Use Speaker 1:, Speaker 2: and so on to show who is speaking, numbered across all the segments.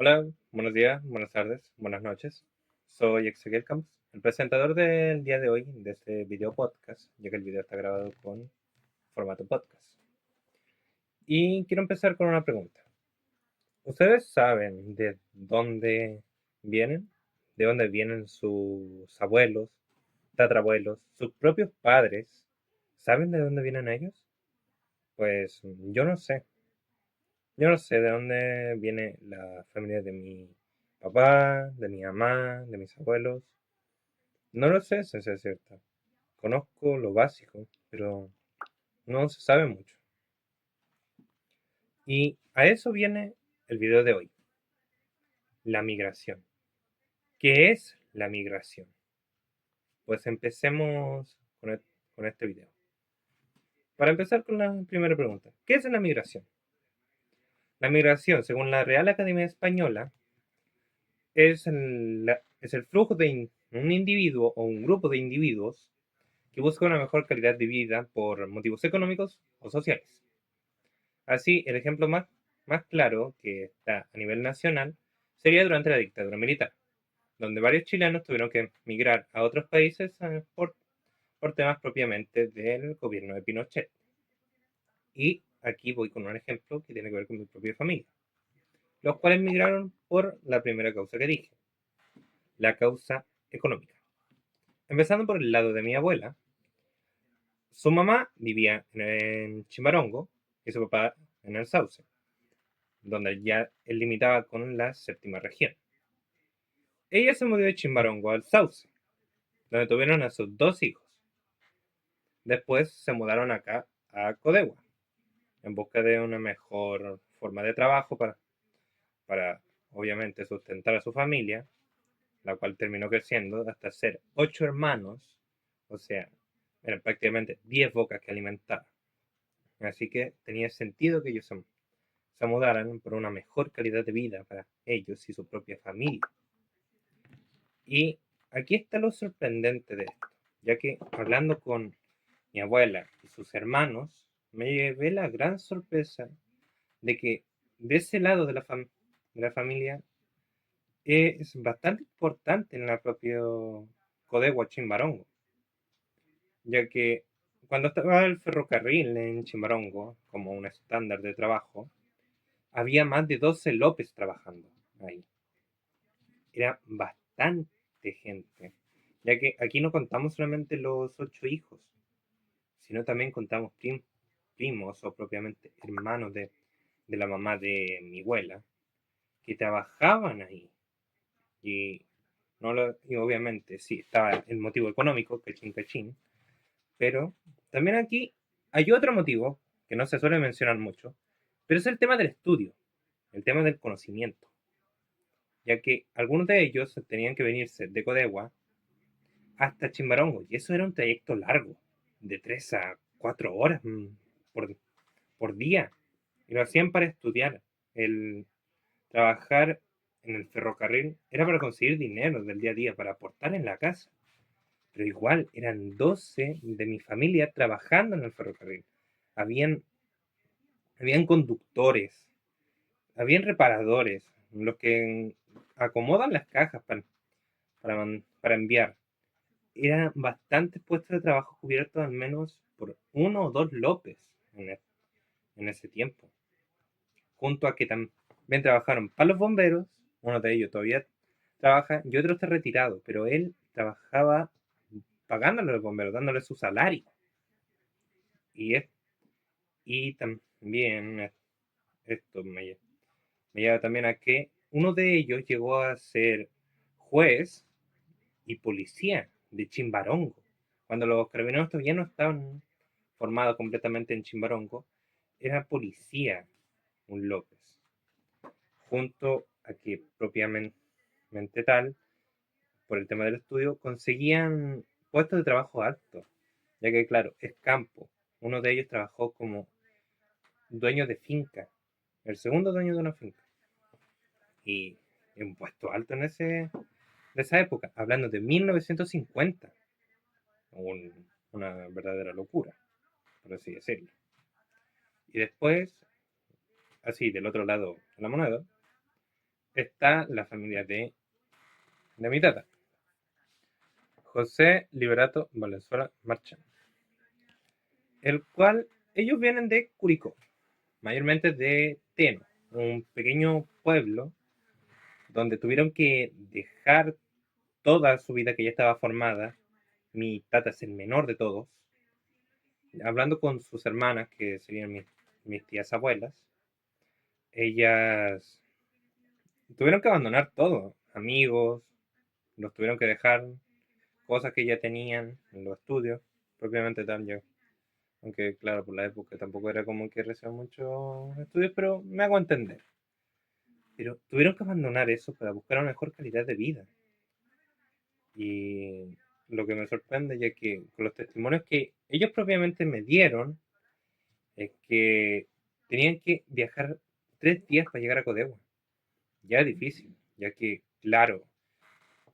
Speaker 1: Hola, buenos días, buenas tardes, buenas noches. Soy Ezequiel Camps, el presentador del día de hoy de este video podcast, ya que el video está grabado con formato podcast. Y quiero empezar con una pregunta. ¿Ustedes saben de dónde vienen? ¿De dónde vienen sus abuelos, tatarabuelos, sus propios padres? ¿Saben de dónde vienen ellos? Pues yo no sé. Yo no sé de dónde viene la familia de mi papá, de mi mamá, de mis abuelos. No lo sé, si es cierto. Conozco lo básico, pero no se sabe mucho. Y a eso viene el video de hoy, la migración. ¿Qué es la migración? Pues empecemos con este video. Para empezar con la primera pregunta, ¿qué es la migración? La migración, según la Real Academia Española, es el flujo de un individuo o un grupo de individuos que busca una mejor calidad de vida por motivos económicos o sociales. Así, el ejemplo más claro que está a nivel nacional sería durante la dictadura militar, donde varios chilenos tuvieron que migrar a otros países por temas propiamente del gobierno de Pinochet. Y aquí voy con un ejemplo que tiene que ver con mi propia familia, los cuales migraron por la primera causa que dije, la causa económica. Empezando por el lado de mi abuela, su mamá vivía en Chimbarongo y su papá en el Sauce, donde ya él limitaba con la séptima región. Ella se mudó de Chimbarongo al Sauce, donde tuvieron a sus dos hijos. Después se mudaron acá a Codegua, en busca de una mejor forma de trabajo para obviamente sustentar a su familia, la cual terminó creciendo hasta ser 8 hermanos, o sea, eran prácticamente 10 bocas que alimentar. Así que tenía sentido que ellos se mudaran por una mejor calidad de vida para ellos y su propia familia. Y aquí está lo sorprendente de esto, ya que hablando con mi abuela y sus hermanos, me llevé la gran sorpresa de que de ese lado de la familia es bastante importante en la propia Codegua Chimbarongo, ya que cuando estaba el ferrocarril en Chimbarongo como un estándar de trabajo, había más de 12 López trabajando ahí. Era bastante gente, ya que aquí no contamos solamente los 8 hijos, sino también contamos primos o propiamente hermanos de la mamá de mi abuela que trabajaban ahí. Y, y obviamente sí, estaba el motivo económico, cachín cachín, pero también aquí hay otro motivo que no se suele mencionar mucho, pero es el tema del estudio, el tema del conocimiento, ya que algunos de ellos tenían que venirse de Codegua hasta Chimbarongo, y eso era un trayecto largo, de 3 a 4 horas por, por día, y lo hacían para estudiar. El trabajar en el ferrocarril era para conseguir dinero del día a día, para aportar en la casa, pero igual eran 12 de mi familia trabajando en el ferrocarril. Habían, habían conductores, habían reparadores, los que acomodan las cajas para enviar. Eran bastantes puestos de trabajo cubiertos al menos por uno o dos López en ese tiempo. Junto a que también trabajaron para los bomberos, uno de ellos todavía trabaja y otro está retirado, pero él trabajaba pagándole a los bomberos, dándole su salario. Y, y también esto me lleva también a que uno de ellos llegó a ser juez y policía de Chimbarongo, cuando los carabineros todavía no estaban formados completamente en Chimbarongo, era policía un López, junto a que propiamente tal, por el tema del estudio, conseguían puestos de trabajo altos, ya que claro, es campo. Uno de ellos trabajó como dueño de finca, el segundo dueño de una finca, y un puesto alto de esa época, hablando de 1950, una verdadera locura, por así decirlo. Y después, así del otro lado de la moneda, está la familia de mi tata, José Liberato Valenzuela Marchán, el cual ellos vienen de Curicó, mayormente de Teno, un pequeño pueblo donde tuvieron que dejar toda su vida que ya estaba formada. Mi tata es el menor de todos. Hablando con sus hermanas, que serían mis tías abuelas, ellas tuvieron que abandonar todo, amigos, los tuvieron que dejar, cosas que ya tenían en los estudios, propiamente tal, yo. Aunque claro, por la época tampoco era como que recibían muchos estudios, pero me hago entender. Pero tuvieron que abandonar eso para buscar una mejor calidad de vida. Y lo que me sorprende, ya que con los testimonios que ellos propiamente me dieron, es que tenían que viajar 3 días para llegar a Codegua. Ya es difícil, ya que, claro,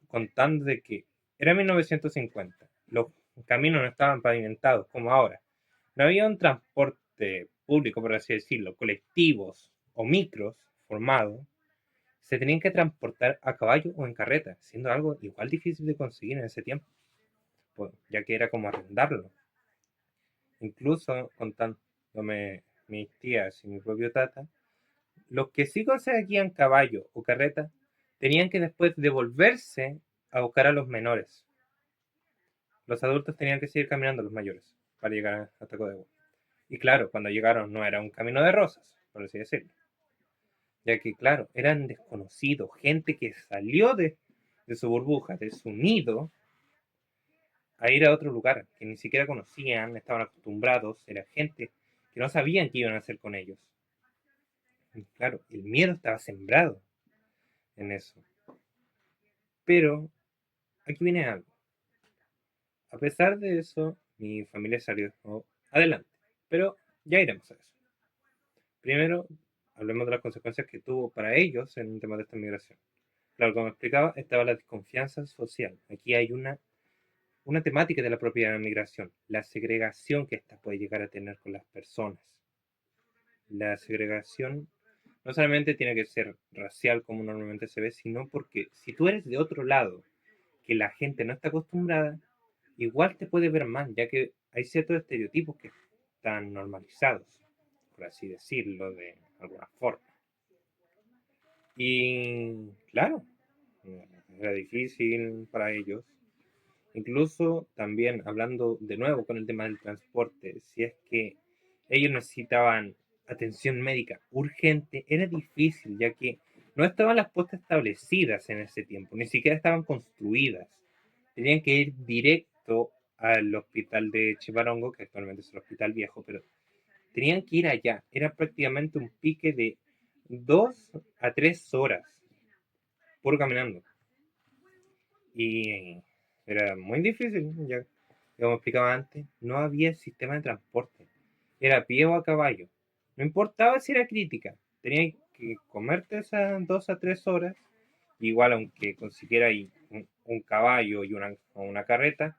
Speaker 1: contando de que era 1950, los caminos no estaban pavimentados como ahora. No había un transporte público, por así decirlo, colectivos o micros formados. Se tenían que transportar a caballo o en carreta, siendo algo igual difícil de conseguir en ese tiempo, pues, ya que era como arrendarlo. Incluso contándome mis tías y mi propio tata, los que sí conseguían caballo o carreta tenían que después devolverse a buscar a los menores. Los adultos tenían que seguir caminando, los mayores, para llegar hasta Codehuel. Y claro, cuando llegaron no era un camino de rosas, por así decirlo. Ya que, claro, eran desconocidos, gente que salió de su burbuja, de su nido, a ir a otro lugar, que ni siquiera conocían, estaban acostumbrados, era gente que no sabían qué iban a hacer con ellos. Y claro, el miedo estaba sembrado en eso. Pero aquí viene algo. A pesar de eso, mi familia salió adelante. Pero ya iremos a eso. Primero, hablemos de las consecuencias que tuvo para ellos en el tema de esta migración. Claro, como explicaba, estaba la desconfianza social. Aquí hay una temática de la propia migración, la segregación que ésta puede llegar a tener con las personas. La segregación no solamente tiene que ser racial como normalmente se ve, sino porque si tú eres de otro lado, que la gente no está acostumbrada, igual te puede ver mal, ya que hay ciertos estereotipos que están normalizados, por así decirlo, de alguna forma. Y claro, era difícil para ellos. Incluso también hablando de nuevo con el tema del transporte, si es que ellos necesitaban atención médica urgente, era difícil, ya que no estaban las postas establecidas en ese tiempo, ni siquiera estaban construidas. Tenían que ir directo al hospital de Chiparongo, que actualmente es el hospital viejo, pero tenían que ir allá. Era prácticamente un pique de 2 a 3 horas, puro caminando. Y era muy difícil, ya como explicaba antes, no había sistema de transporte. Era a pie o a caballo. No importaba si era crítica, tenías que comerte esas 2 a 3 horas. Igual, aunque consiguiera un caballo y una carreta,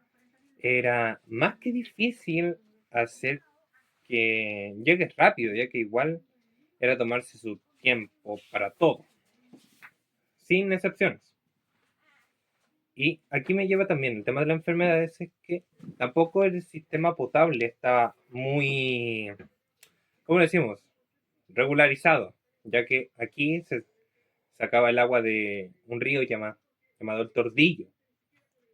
Speaker 1: era más que difícil hacer que llegues rápido, ya que igual era tomarse su tiempo para todo, sin excepciones. Y aquí me lleva también el tema de las enfermedades, es que tampoco el sistema potable estaba muy, ¿cómo decimos? Regularizado, ya que aquí se sacaba el agua de un río llamado el Tordillo.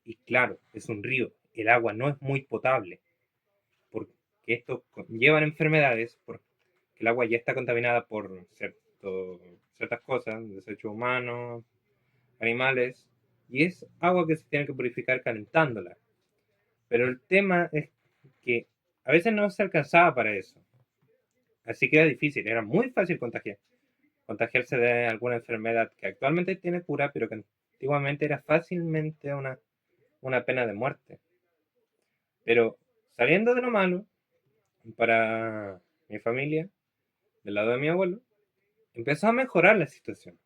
Speaker 1: Y claro, es un río, el agua no es muy potable, porque esto llevan enfermedades, porque el agua ya está contaminada por ciertas cosas, desechos humanos, animales, y es agua que se tiene que purificar calentándola. Pero el tema es que a veces no se alcanzaba para eso. Así que era difícil, era muy fácil contagiarse de alguna enfermedad que actualmente tiene cura, pero que antiguamente era fácilmente una pena de muerte. Pero saliendo de lo malo, para mi familia, del lado de mi abuelo, empezó a mejorar la situación,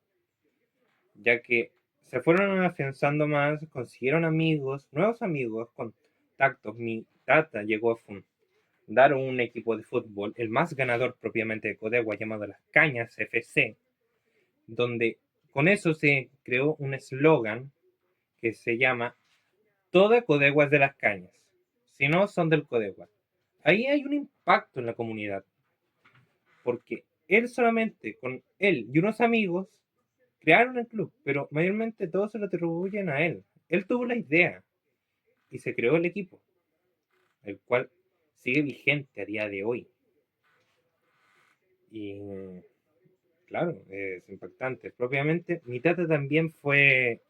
Speaker 1: ya que se fueron afianzando más, consiguieron amigos, nuevos amigos, contactos. Mi tata llegó a fundar un equipo de fútbol, el más ganador propiamente de Codegua, llamado Las Cañas FC, donde con eso se creó un eslogan que se llama Toda Codegua es de las Cañas, si no son del Codegua. Ahí hay un impacto en la comunidad, porque él solamente, con él y unos amigos, crearon el club, pero mayormente todos se lo atribuyen a él. Él tuvo la idea y se creó el equipo, el cual sigue vigente a día de hoy. Y claro, es impactante. Propiamente, mi tata también fue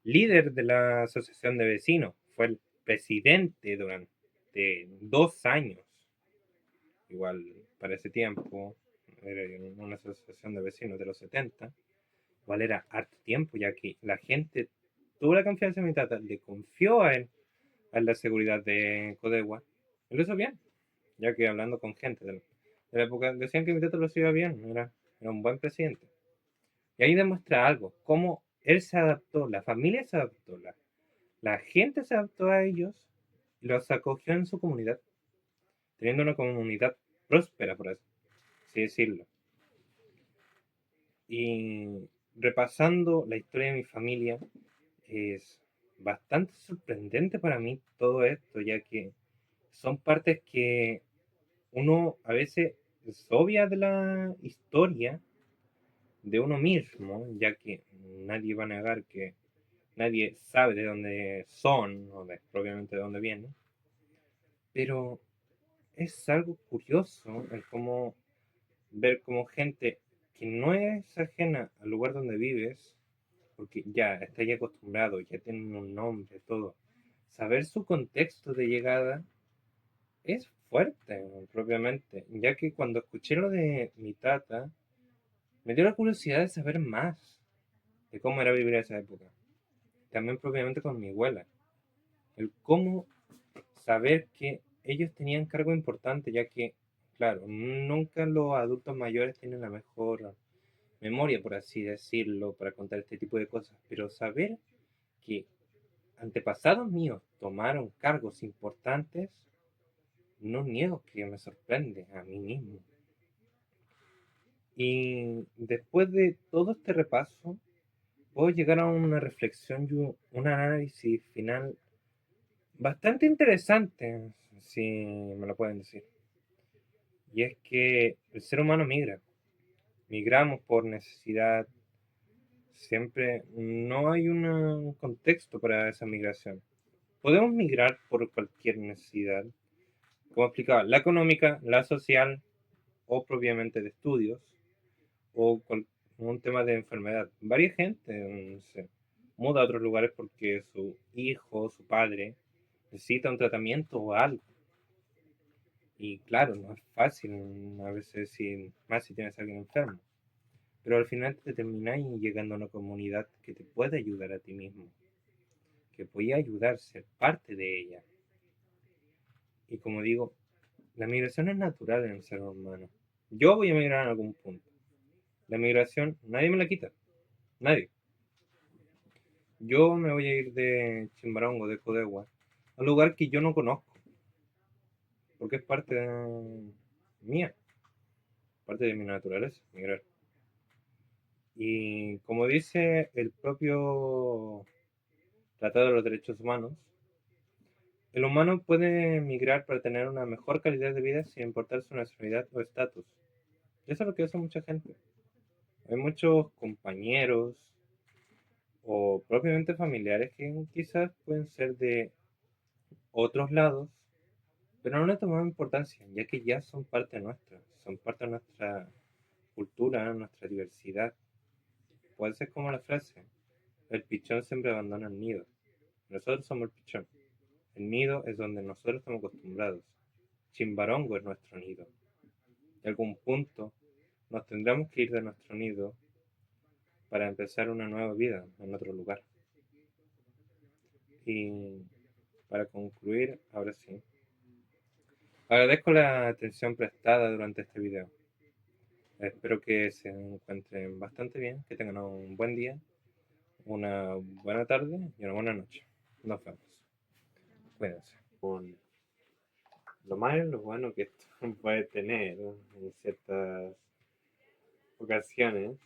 Speaker 1: líder de la asociación de vecinos, fue el presidente durante 2 años. Igual para ese tiempo, era una asociación de vecinos de los 70, igual era harto tiempo, ya que la gente tuvo la confianza en mi tata, le confió a él, a la seguridad de Codegua, y lo hizo bien, ya que hablando con gente de la época, decían que mi tata lo hacía bien, era un buen presidente. Y ahí demuestra algo, cómo él se adaptó, la familia se adaptó, la gente se adaptó a ellos y los acogió en su comunidad, teniendo una comunidad próspera, por así decirlo. Y repasando la historia de mi familia, es bastante sorprendente para mí todo esto, ya que son partes que uno a veces es obvia de la historia de uno mismo, ya que nadie va a negar que nadie sabe de dónde son o propiamente de dónde vienen, pero es algo curioso el cómo ver como gente que no es ajena al lugar donde vives, porque ya está ya acostumbrado, ya tienen un nombre, todo. Saber su contexto de llegada es fuerte, propiamente, ya que cuando escuché lo de mi tata, me dio la curiosidad de saber más de cómo era vivir esa época. También propiamente con mi abuela. El cómo saber que ellos tenían cargo importante, ya que, claro, nunca los adultos mayores tienen la mejor memoria, por así decirlo, para contar este tipo de cosas, pero saber que antepasados míos tomaron cargos importantes, no niego que me sorprende a mí mismo. Y después de todo este repaso, puedo llegar a una reflexión y un análisis final bastante interesante, si me lo pueden decir. Y es que el ser humano migra. Migramos por necesidad. Siempre no hay un contexto para esa migración. Podemos migrar por cualquier necesidad, como explicaba, la económica, la social o propiamente de estudios o un tema de enfermedad. Varias gente se muda a otros lugares porque su hijo, su padre, necesita un tratamiento o algo. Y claro, no es fácil a veces, más si tienes a alguien enfermo. Pero al final te termináis llegando a una comunidad que te puede ayudar a ti mismo, que puede ayudar a ser parte de ella. Y como digo, la migración es natural en el ser humano. Yo voy a migrar en algún punto. La migración nadie me la quita, nadie. Yo me voy a ir de Chimbarongo, de Codegua, a un lugar que yo no conozco, porque es parte mía, parte de mi naturaleza, migrar. Y como dice el propio Tratado de los Derechos Humanos, el humano puede migrar para tener una mejor calidad de vida sin importar su nacionalidad o estatus. Eso es lo que hace mucha gente. Hay muchos compañeros o propiamente familiares que quizás pueden ser de otros lados, pero no le tomamos importancia, ya que ya son parte nuestra, son parte de nuestra cultura, nuestra diversidad. Puede ser como la frase, el pichón siempre abandona el nido. Nosotros somos el pichón. El nido es donde nosotros estamos acostumbrados. Chimbarongo es nuestro nido. En algún punto nos tendremos que ir de nuestro nido para empezar una nueva vida en otro lugar. Y para concluir, ahora sí, agradezco la atención prestada durante este video. Espero que se encuentren bastante bien, que tengan un buen día, una buena tarde y una buena noche. Nos vemos. Cuídense. Lo malo y lo bueno que esto puede tener en ciertas ocasiones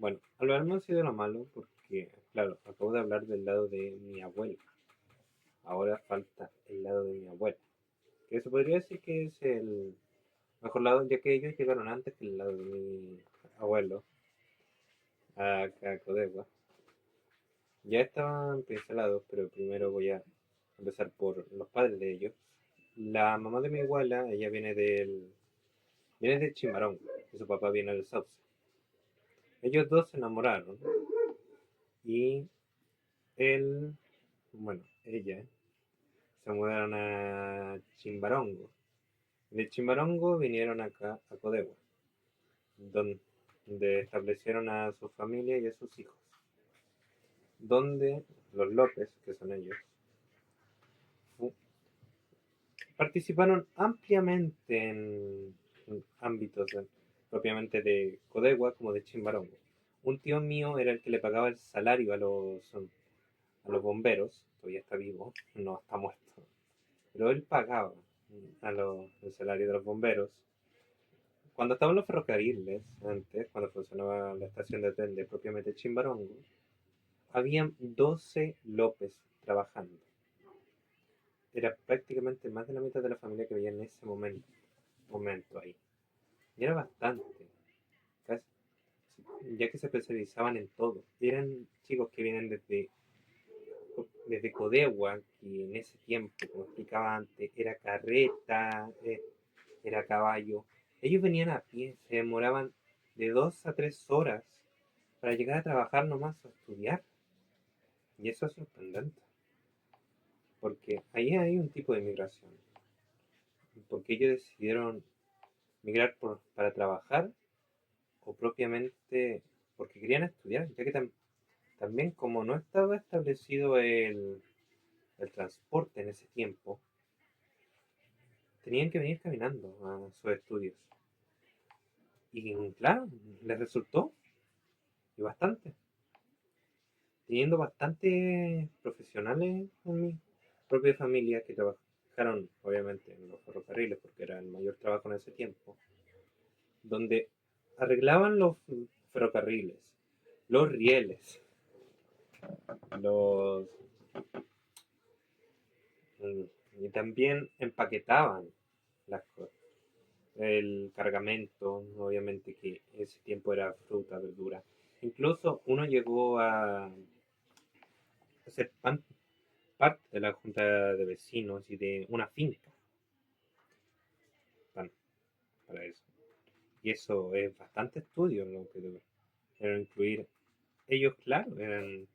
Speaker 1: Bueno, hablamos así de lo malo porque, claro, acabo de hablar del lado de mi abuela. Ahora falta el lado de mi abuela. Que se podría decir que es el mejor lado, ya que ellos llegaron antes que el lado de mi abuelo, a Codegua. Ya estaban pincelados, pero primero voy a empezar por los padres de ellos. La mamá de mi abuela, ella viene de Chimarón, y su papá viene del Sauce. Ellos dos se enamoraron y él, bueno, ella, se mudaron a Chimbarongo. De Chimbarongo vinieron acá a Codegua, donde establecieron a su familia y a sus hijos. Donde los López, que son ellos, participaron ampliamente en ámbitos propiamente de Codegua como de Chimbarongo. Un tío mío era el que le pagaba el salario a los bomberos, todavía está vivo, no está muerto, pero él pagaba el salario de los bomberos. Cuando estaban los ferrocarriles, antes, cuando funcionaba la estación de tren de propiamente Chimbarongo, habían 12 López trabajando. Era prácticamente más de la mitad de la familia que había en ese momento ahí. Y era bastante, casi, ya que se especializaban en todo. Eran chicos que vienen desde Codegua, que en ese tiempo, como explicaba antes, era carreta, era caballo. Ellos venían a pie, se demoraban de 2 a 3 horas para llegar a trabajar nomás a estudiar. Y eso es sorprendente, porque ahí hay un tipo de migración. Porque ellos decidieron migrar para trabajar o propiamente porque querían estudiar, ya que también como no estaba establecido el transporte en ese tiempo, tenían que venir caminando a sus estudios. Y claro, les resultó, y bastante. Teniendo bastantes profesionales en mi propia familia que trabajaron, obviamente, en los ferrocarriles, porque era el mayor trabajo en ese tiempo, donde arreglaban los ferrocarriles, los rieles, los y también empaquetaban las cosas. El cargamento, obviamente que ese tiempo era fruta, verdura. Incluso uno llegó a ser parte de la junta de vecinos y de una finca. Bueno, para eso. Y eso es bastante estudio lo que debe incluir. Ellos, claro, eran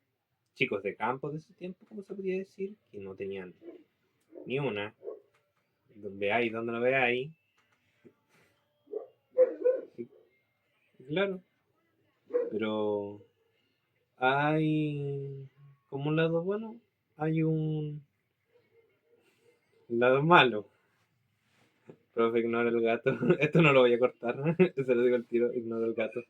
Speaker 1: chicos de campo de ese tiempo, como se podría decir, que no tenían ni una. Veáis donde lo veáis. Claro, pero hay como un lado bueno, hay un lado malo. Profe, ignora el gato. Esto no lo voy a cortar. Se lo digo al tiro, ignora el gato.